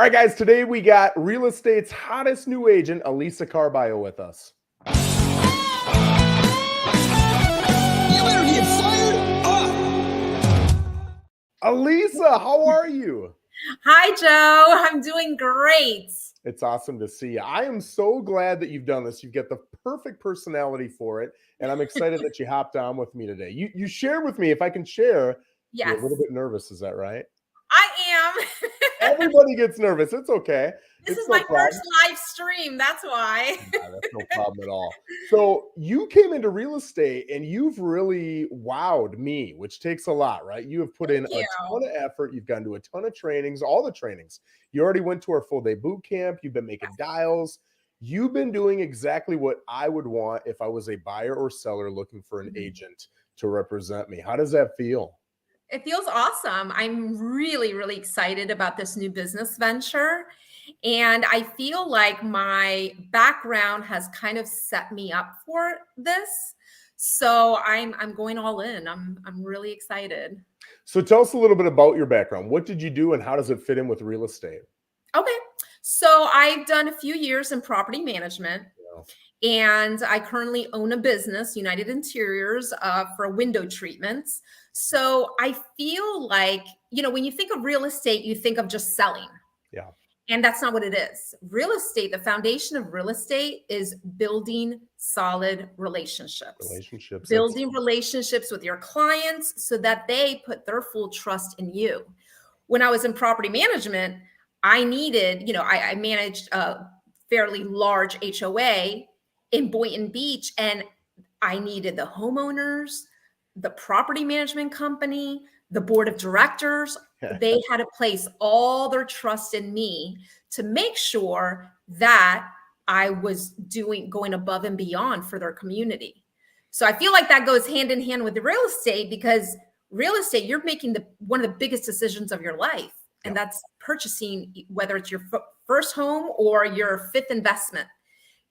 All right, guys, today we got real estate's hottest new agent, Elisa Caraballo, with us. You better get fired up. Elisa, how are you? Hi, Joe. I'm doing great. It's awesome to see you. I am so glad that you've done this. You've got the perfect personality for it, and I'm excited that you hopped on with me today. You shared with me, if I can share, you're a little Yes, bit nervous. Is that right? I am. Everybody gets nervous. It's okay. This It's is no my problem. first live stream. That's why. That's no problem at all. So you came into real estate and you've really wowed me, which takes a lot, right? You have put in Thank a you. ton of effort. You've gone to a ton of trainings, all the trainings. You already went to our full day boot camp. You've been making dials. You've been doing exactly what I would want if I was a buyer or seller looking for an agent to represent me. How does that feel? It feels awesome. I'm really, really excited about this new business venture. And I feel like my background has kind of set me up for this. So I'm going all in. I'm really excited. So tell us a little bit about your background. What did you do and how does it fit in with real estate? Okay. So I've done a few years in property management. Yeah. And I currently own a business, United Interiors, for window treatments. So I feel like, when you think of real estate, you think of just selling. Yeah. And that's not what it is. Real estate, the foundation of real estate is building solid relationships. Building relationships with your clients so that they put their full trust in you. When I was in property management, I needed, I managed a fairly large HOA in Boynton Beach, and I needed the homeowners, the property management company, the board of directors. They had to place all their trust in me to make sure that I was going above and beyond for their community. So I feel like that goes hand in hand with the real estate, because real estate, you're making one of the biggest decisions of your life. And that's purchasing, whether it's your first home or your fifth investment.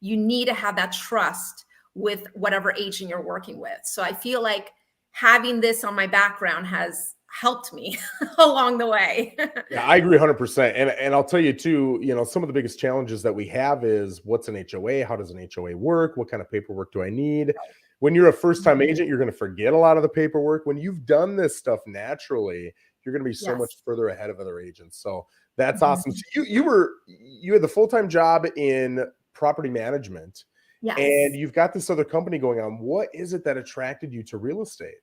You need to have that trust with whatever agent you're working with. So I feel like having this on my background has helped me along the way. Yeah, I agree 100%. And I'll tell you too, some of the biggest challenges that we have is what's an HOA? How does an HOA work? What kind of paperwork do I need? When you're a first-time agent, you're going to forget a lot of the paperwork. When you've done this stuff naturally, you're going to be so much further ahead of other agents. So that's awesome. So you had the full-time job in property management, and you've got this other company going on. What is it that attracted you to real estate?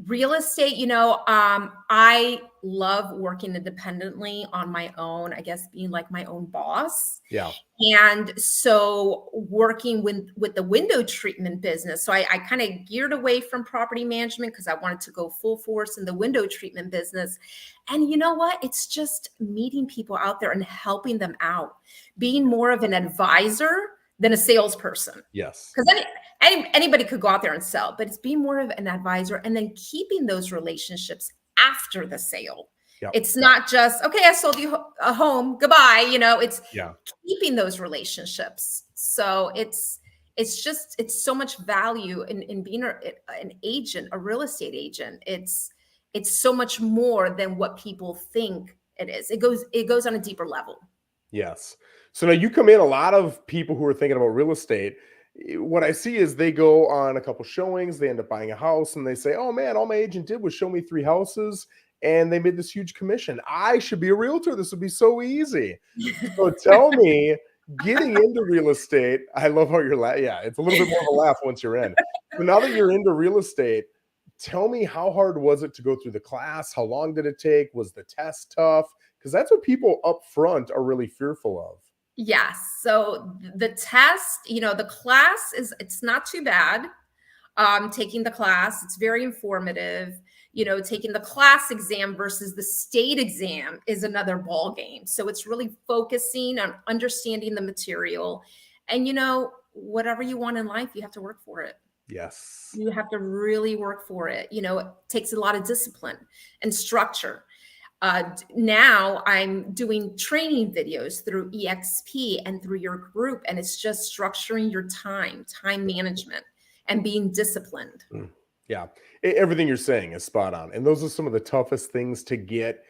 Real estate, I love working independently on my own, I guess being like my own boss. Yeah. And so working with the window treatment business. So I kind of geared away from property management because I wanted to go full force in the window treatment business. And you know what? It's just meeting people out there and helping them out, being more of an advisor than a salesperson. Yes. Because anybody could go out there and sell, but it's being more of an advisor and then keeping those relationships after the sale. Yep. It's not just, okay, I sold you a home, goodbye. It's keeping those relationships. So it's so much value in being an agent, a real estate agent. It's so much more than what people think it is. It goes on a deeper level. Yes. So now you come in, a lot of people who are thinking about real estate, what I see is they go on a couple showings, they end up buying a house, and they say, oh man, all my agent did was show me 3 houses and they made this huge commission. I should be a realtor. This would be so easy. So tell me, getting into real estate, I love how you're laughing. Yeah, it's a little bit more of a laugh once you're in. So now that you're into real estate, tell me, how hard was it to go through the class? How long did it take? Was the test tough? Because that's what people up front are really fearful of. Yes. So the test, the class it's not too bad. Taking the class, it's very informative. Taking the class exam versus the state exam is another ball game. So it's really focusing on understanding the material. And whatever you want in life, you have to work for it. Yes. You have to really work for it. It takes a lot of discipline and structure. Now I'm doing training videos through eXp and through your group, and it's just structuring your time management, and being disciplined. Yeah. Everything you're saying is spot on. And those are some of the toughest things to get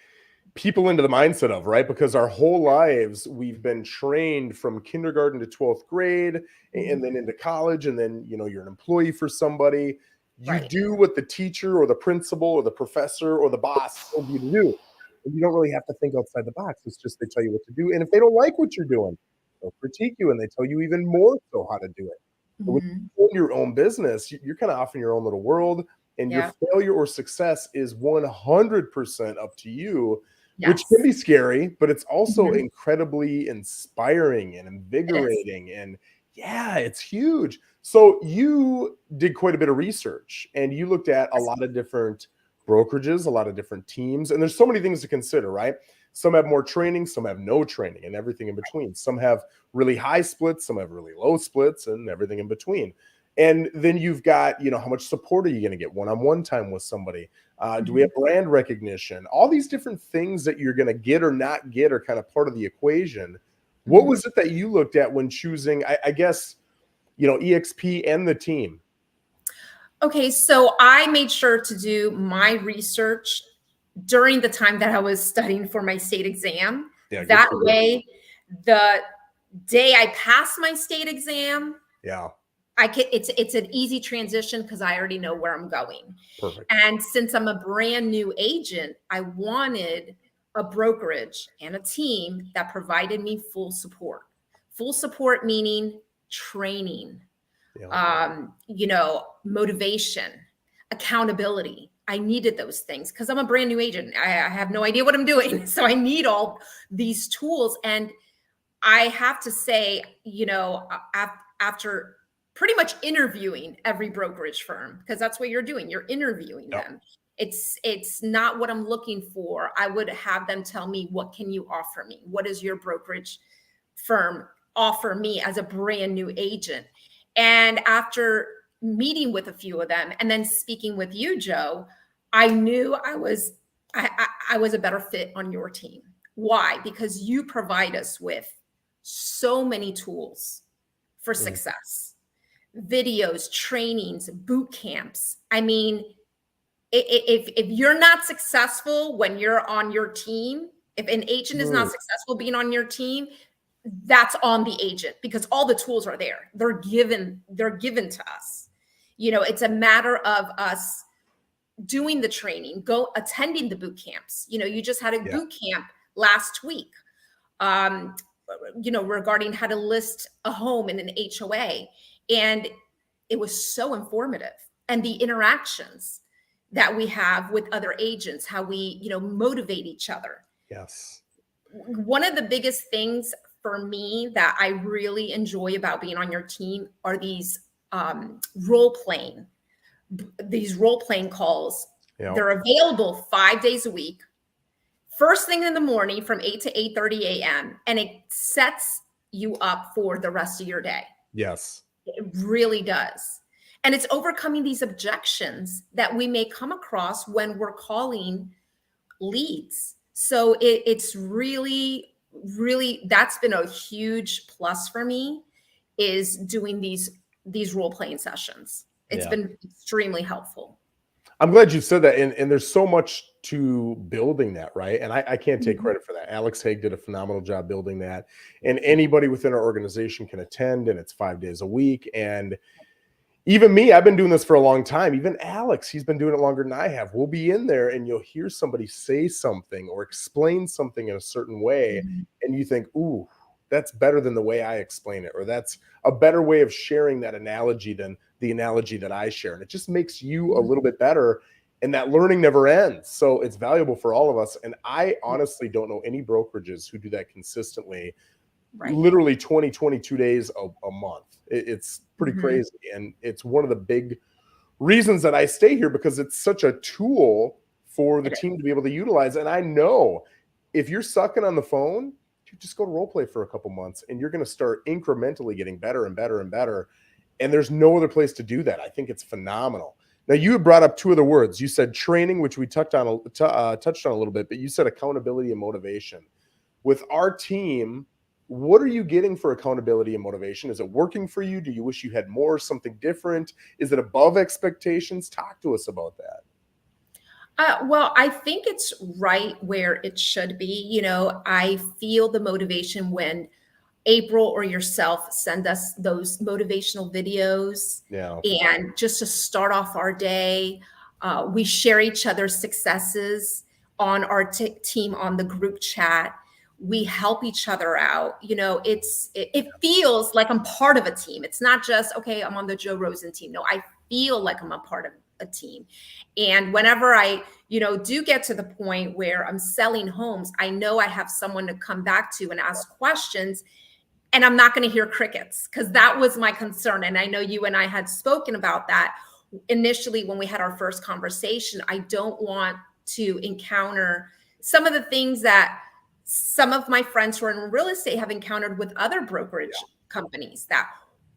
people into the mindset of, right? Because our whole lives we've been trained from kindergarten to 12th grade and then into college, and then you're an employee for somebody. You Right. do what the teacher or the principal or the professor or the boss told you to do. And you don't really have to think outside the box. It's just they tell you what to do. And if they don't like what you're doing, they'll critique you and they tell you even more so how to do it. But when Mhm. you own your own business, you're kind of off in your own little world, and your Yeah. failure or success is 100% up to you, which can Yes. be scary, but it's also Mhm. incredibly inspiring and It is. invigorating. And yeah, it's huge. So you did quite a bit of research and you looked at a Yes. lot of different brokerages, a lot of different teams, and there's so many things to consider, right? Some have more training, some have no training, and everything in between. Some have really high splits, some have really low splits, and everything in between. And then you've got, how much support are you going to get one-on-one time with somebody? Do we have Mhm. brand recognition? All these different things that you're going to get or not get are kind of part of the equation. What Mhm. was it that you looked at when choosing, I guess, EXP and the team? Okay, so I made sure to do my research during the time that I was studying for my state exam. Yeah, good That for you. way, the day I pass my state exam, Yeah, it's an easy transition because I already know where I'm going. perfect. And since I'm a brand new agent, I wanted a brokerage and a team that provided me full support. Full support meaning training, Yeah, motivation, accountability. I needed those things because I'm a brand new agent. I have no idea what I'm doing. So I need all these tools. And I have to say, after pretty much interviewing every brokerage firm, because that's what you're doing, you're interviewing yeah, them. It's not what I'm looking for. I would have them tell me, what can you offer me? What does your brokerage firm offer me as a brand new agent? And after meeting with a few of them and then speaking with you, Joe, I knew I was a better fit on your team. Why? Because you provide us with so many tools for mm, success, videos, trainings, boot camps. I mean, if you're not successful when you're on your team, if an agent is not mm, successful being on your team, that's on the agent because all the tools are there. They're given to us. It's a matter of us doing the training, go attending the boot camps. You just had a yeah, boot camp last week, um, regarding how to list a home in an HOA. And it was so informative. And the interactions that we have with other agents, how we, motivate each other. yes, One of the biggest things for me that I really enjoy about being on your team are role playing, these role playing calls. yeah, They're available 5 days a week, first thing in the morning from 8 to 8:30 a.m. And it sets you up for the rest of your day. yes, It really does. And it's overcoming these objections that we may come across when we're calling leads. So it's really, really, that's been a huge plus for me, is doing these role playing sessions. It's yeah. been extremely helpful. I'm glad you said that. And there's so much to building that, right? And I can't take Mhm. credit for that. Alex Haig did a phenomenal job building that. And anybody within our organization can attend, and it's 5 days a week. And even me, I've been doing this for a long time. Even Alex, he's been doing it longer than I have. We'll be in there and you'll hear somebody say something or explain something in a certain way. Mhm. And you think, ooh, that's better than the way I explain it. Or that's a better way of sharing that analogy than the analogy that I share. And it just makes you a little bit better. And that learning never ends. So it's valuable for all of us. And I honestly don't know any brokerages who do that consistently, Right. literally 20, 22 days a month. It's pretty Mhm. crazy. And it's one of the big reasons that I stay here, because it's such a tool for the It team is. to be able to utilize. And I know if you're sucking on the phone, you just go to role play for a couple months and you're going to start incrementally getting better and better and better. And there's no other place to do that. I think it's phenomenal. Now, you had brought up two other words. You said training, which we touched on a little bit, but you said accountability and motivation. With our team, what are you getting for accountability and motivation? Is it working for you? Do you wish you had more, something different? Is it above expectations? Talk to us about that. Well, I think it's right where it should be. I feel the motivation when April or yourself send us those motivational videos, Yeah. and just to start off our day, we share each other's successes on our team on the group chat. We help each other out. It feels like I'm part of a team. It's not just, okay, I'm on the Joe Rosen team. No, I feel like I'm a part of a team. And whenever I do get to the point where I'm selling homes, I know I have someone to come back to and ask questions, and I'm not going to hear crickets, because that was my concern. And I know you and I had spoken about that initially when we had our first conversation. I don't want to encounter some of the things that some of my friends who are in real estate have encountered with other brokerage companies, that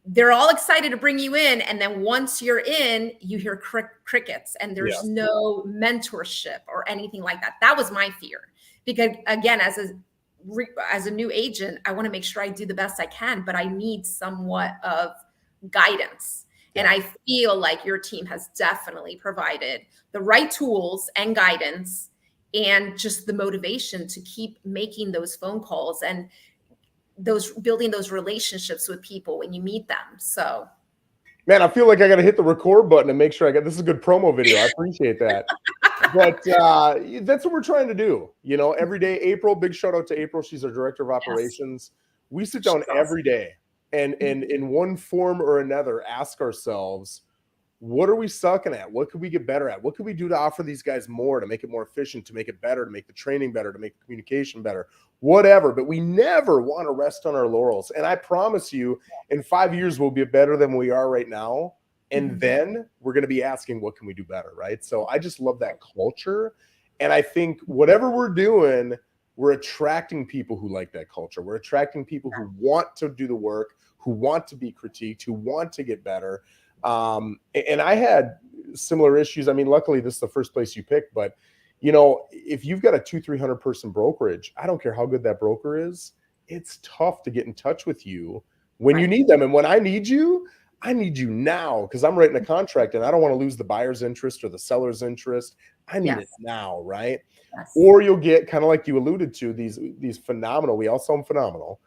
they're all excited to bring you in, and then once you're in, you hear crickets, and there's no mentorship or anything like that. That was my fear, because again, as a new agent, I want to make sure I do the best I can, but I need somewhat of guidance. And I feel like your team has definitely provided the right tools and guidance, and just the motivation to keep making those phone calls and building those relationships with people when you meet them. So, man, I feel like I got to hit the record button and make sure I got this is a good promo video. I appreciate that. But that's what we're trying to do. Every day, April, big shout out to April. She's our director of operations. We sit down every day and in one form or another, ask ourselves, what are we sucking at? What could we get better at? What could we do to offer these guys more, to make it more efficient, to make it better, to make the training better, to make the communication better, whatever. But we never want to rest on our laurels. And I promise you, in 5 years, we'll be better than we are right now. And then we're going to be asking, what can we do better? Right. So I just love that culture. And I think whatever we're doing, we're attracting people who like that culture. We're attracting people who want to do the work, who want to be critiqued, who want to get better. And I had similar issues. I mean, luckily this is the first place you picked, but if you've got a 200-300 person brokerage, I don't care how good that broker is, it's tough to get in touch with you when you need them. And when I need you now, because I'm writing a contract and I don't want to lose the buyer's interest or the seller's interest. I need it now, right? Yes. Or you'll get, kind of like you alluded to, these phenomenal, we all saw them phenomenal,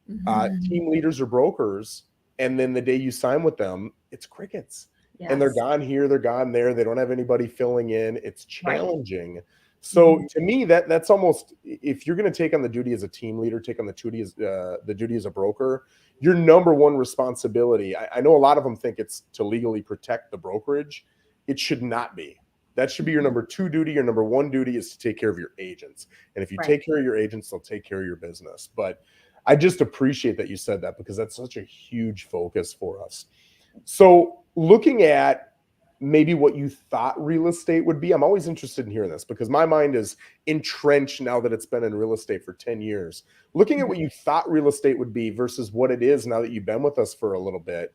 team leaders or brokers. And then the day you sign with them, it's crickets. And they're gone here, they're gone there. They don't have anybody filling in. It's challenging. So to me, that's almost, if you're going to take on the duty as a team leader, take on the duty as a broker, your number one responsibility. I know a lot of them think it's to legally protect the brokerage. It should not be. That should be your number two duty. Your number one duty is to take care of your agents. And if you take care of your agents, they'll take care of your business. But I just appreciate that you said that, because that's such a huge focus for us. So looking at maybe what you thought real estate would be, I'm always interested in hearing this, because my mind is entrenched now that it's been in real estate for 10 years. Looking at what you thought real estate would be versus what it is now that you've been with us for a little bit,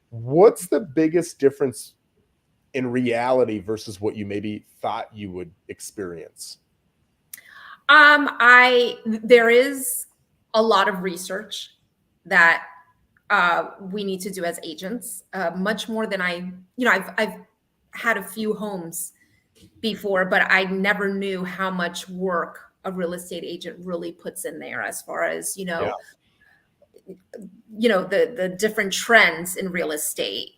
what's the biggest difference in reality versus what you maybe thought you would experience? There is a lot of research that we need to do as agents, much more than I've had a few homes before, but I never knew how much work a real estate agent really puts in there, as far as, the different trends in real estate.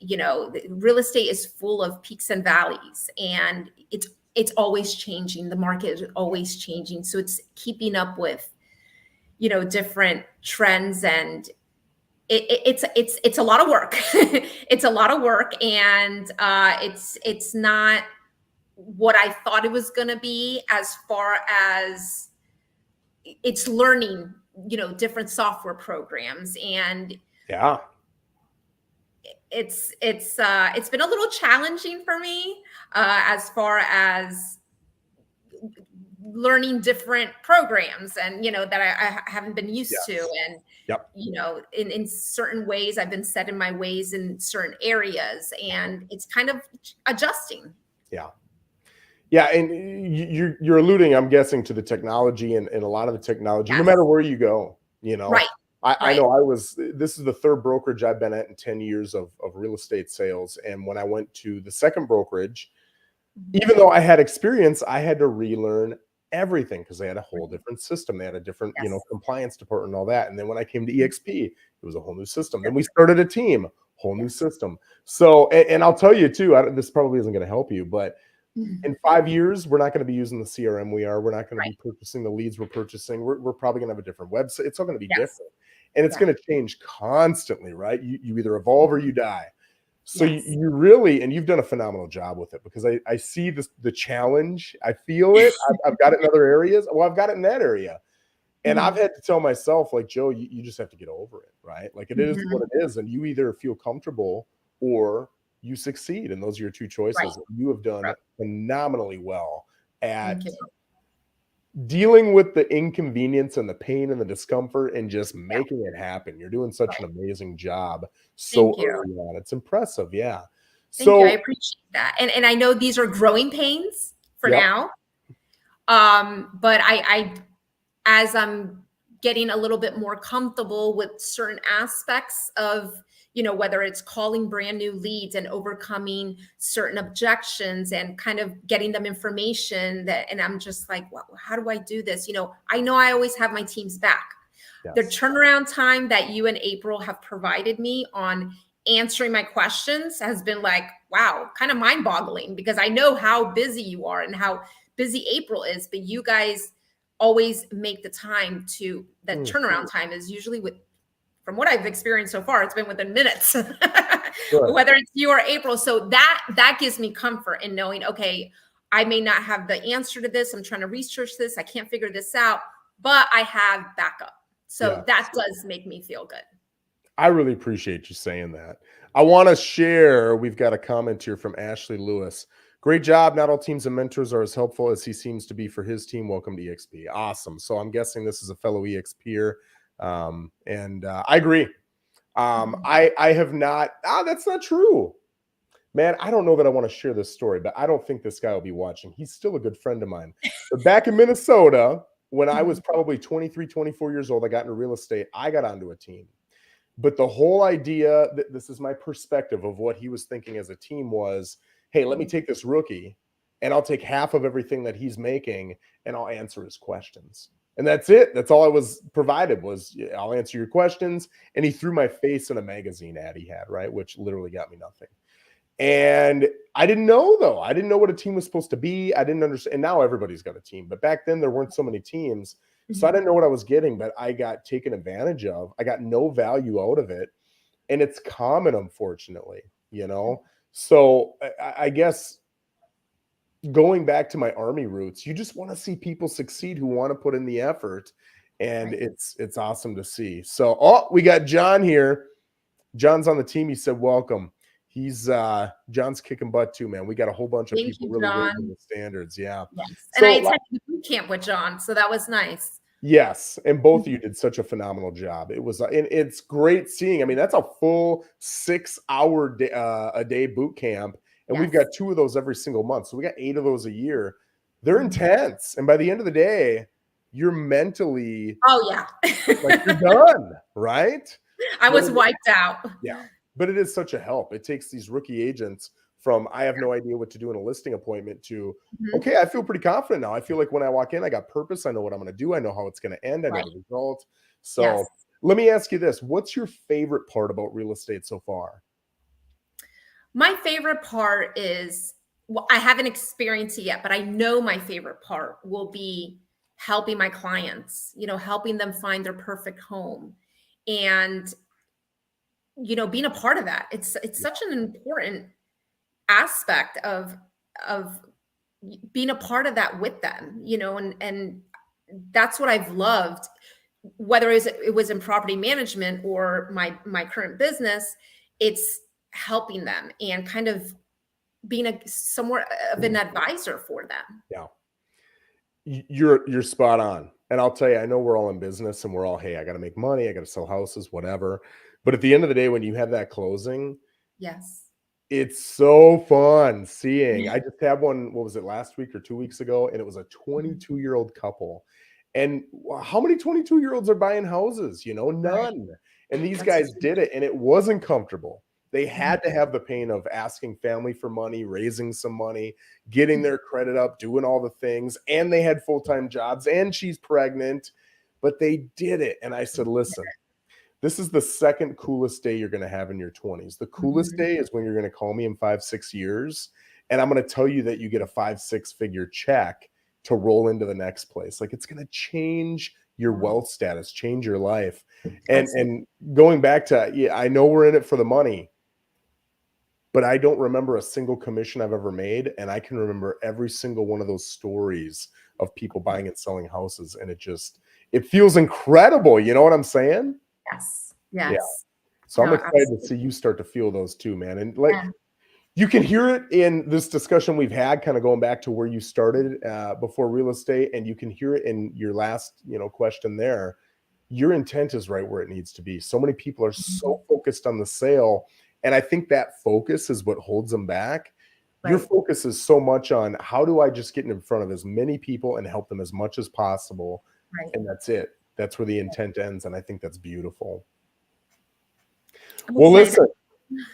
Real estate is full of peaks and valleys, and it's always changing. The market is always changing. So it's keeping up with, different trends, and it's a lot of work. It's a lot of work, and it's not what I thought it was going to be, as far as it's learning, different software programs, and it's been a little challenging for me, as far as learning different programs, and that I haven't been used to, and in certain ways I've been set in my ways in certain areas, and it's kind of adjusting. And you're alluding, I'm guessing, to the technology, and a lot of the technology, no matter where you go, I know this is the third brokerage I've been at in 10 years of real estate sales. And when I went to the second brokerage, even though I had experience, I had to relearn everything because they had a whole Right. different system. They had a different, Yes. compliance department and all that. And then when I came to Mhm. eXp, it was a whole new system. Then we Different. started a team, whole new Yes. system. So, and I'll tell you too, this probably isn't going to help you, but Mhm. in 5 years, we're not going to be using the CRM we are. We're not going to Right. be purchasing the leads we're purchasing. We're probably going to have a different website. It's all going to be Yes. different. And it's Yeah. going to change constantly, right? You either evolve or you die. So Yes. you really, and you've done a phenomenal job with it because I see the challenge. I feel it. I've got it in other areas. Well, I've got it in that area. And I've Mhm. had to tell myself, like, Joe, you just have to get over it, right? Like it is Mhm. what it is. And you either feel comfortable or you succeed. And those are your two Right. choices. You have done Right. phenomenally well at Thank you. dealing with the inconvenience and the pain and the discomfort and just Yeah. making it happen. You're doing such an Right. amazing job so Thank you. early on. It's impressive. Yeah. Thank you. I So, appreciate that. And I know these are growing pains for yep. now. But I as I'm getting a little bit more comfortable with certain aspects of, whether it's calling brand new leads and overcoming certain objections and kind of getting them information and I'm just like, well, how do I do this? I know I always have my team's back. The Yes. turnaround time that you and April have provided me on answering my questions has been like, wow, kind of mind boggling because I know how busy you are and how busy April is, but you guys always make the time that Mm, turnaround time is usually from what I've experienced so far, it's been within minutes, good. whether it's you or April. So that gives me comfort in knowing, okay, I may not have the answer to this. I'm trying to research this. I can't figure this out, but I have backup. So Yes. that does make me feel good. I really appreciate you saying that. I want to share. We've got a comment here from Ashley Lewis. Great job. Not all teams and mentors are as helpful as he seems to be for his team. Welcome to eXp. Awesome. So I'm guessing this is a fellow eXper. And I agree. Mhm. I have not. That's not true. Man, I don't know that I want to share this story, but I don't think this guy will be watching. He's still a good friend of mine. But back in Minnesota, when I was Mhm. probably 23, 24 years old, I got into real estate. I got onto a team. But the whole idea, this is my perspective of what he was thinking as a team was, hey, let me Mhm. take this rookie and I'll take half of everything that he's making and I'll answer his questions. And that's it. That's all I was provided was I'll answer your questions. And he threw my face in a magazine ad he had, right? Which literally got me nothing. And I didn't know though. I didn't know what a team was supposed to be. I didn't understand. And now everybody's got a team. But back then there weren't so many teams. So I Mhm. didn't know what I was getting, but I got taken advantage of. I got no value out of it. And it's common, unfortunately. So I guess going back to my army roots, you just want to see people succeed who want to put in the effort. And Right. it's awesome to see. So we got John here. John's on the team. He said, welcome. He's John's kicking butt too, man. We got a whole bunch of Thank people you, really raising John. the standards. Yeah. Yes. And I So attended the boot camp with John, so that was nice. yes, and both of Mhm. you did such a phenomenal job. It was, and it's great seeing. I mean, that's a full 6 hour a day boot camp, and we've got Yes. 2 of those every single month. So we got 8 of those a year. They're Mhm. intense, and by the end of the day, you're mentally Oh, yeah. like you're done, right? I But was wiped out. yeah, but it is such a help. It takes these rookie agents from I have no idea what to do in a listing appointment to Mhm. okay, I feel pretty confident now. I feel like when I walk in, I got purpose. I know what I'm going to do. I know how it's going to end. I know Right. the result. Yes. So let me ask you this: what's your favorite part about real estate so far? My favorite part is, well, I haven't experienced it yet, but I know my favorite part will be helping my clients, helping them find their perfect home and, being a part of that. It's Yeah. such an important aspect of being a part of that with them, and that's what I've loved, whether it was in property management or my current business. It's helping them and kind of being somewhat of an advisor for them. Yeah. You're spot on. And I'll tell you, I know we're all in business and we're all, hey, I got to make money, I got to sell houses, whatever. But at the end of the day, when you have that closing, Yes. it's so fun seeing. I just had one, what was it, last week or 2 weeks ago, and it was a Mhm. 22-year-old couple. And how many 22-year-olds are buying houses? Right. None. And these That's guys did it, and it wasn't comfortable. They had to have the pain of asking family for money, raising some money, getting their credit up, doing all the things. And they had full-time jobs and she's pregnant, but they did it. And I said, listen, this is the second coolest day you're going to have in your 20s. The coolest day is when you're going to call me in 5-6 years. And I'm going to tell you that you get a 5-6 figure check to roll into the next place. Like, it's going to change your wealth status, change your life. And going back to, yeah, I know we're in it for the money, but I don't remember a single commission I've ever made. And I can remember every single one of those stories of people buying and selling houses. And it feels incredible. You know what I'm saying? Yes. Yeah. So I'm excited to see you start to feel those too, man. And like, you can hear it in this discussion we've had, kind of going back to where you started before real estate, and you can hear it in your last, question there. Your intent is right where it needs to be. So many people are so focused on the sale, and I think that focus is what holds them back. Right. Your focus is so much on how do I just get in front of as many people and help them as much as possible, and that's it. That's where the intent ends, and I think that's beautiful. Well, listen.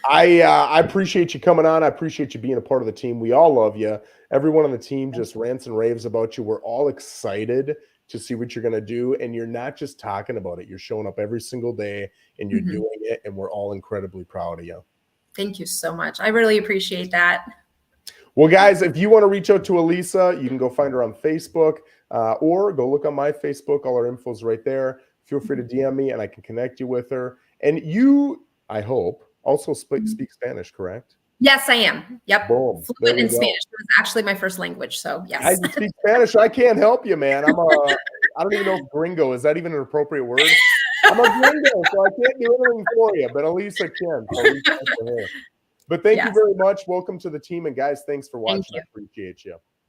I appreciate you coming on. I appreciate you being a part of the team. We all love you. Everyone on the team just rants and raves about you. We're all excited to see what you're going to do. And you're not just talking about it. You're showing up every single day and you're doing it. And we're all incredibly proud of you. Thank you so much. I really appreciate that. Well, guys, if you want to reach out to Elisa, you can go find her on Facebook or go look on my Facebook. All our info's right there. Feel free to DM me and I can connect you with her. And you, I hope, also speak Spanish, correct? Yes, I am. Yep. Boom. Fluent in Spanish. It was actually my first language. So yes. I speak Spanish. I can't help you, man. I don't even know if gringo, is that even an appropriate word? I'm a gringo, so I can't do anything for you, but Elisa can. So reach out to her. But thank you very much. Welcome to the team. And guys, thanks for watching. I appreciate you.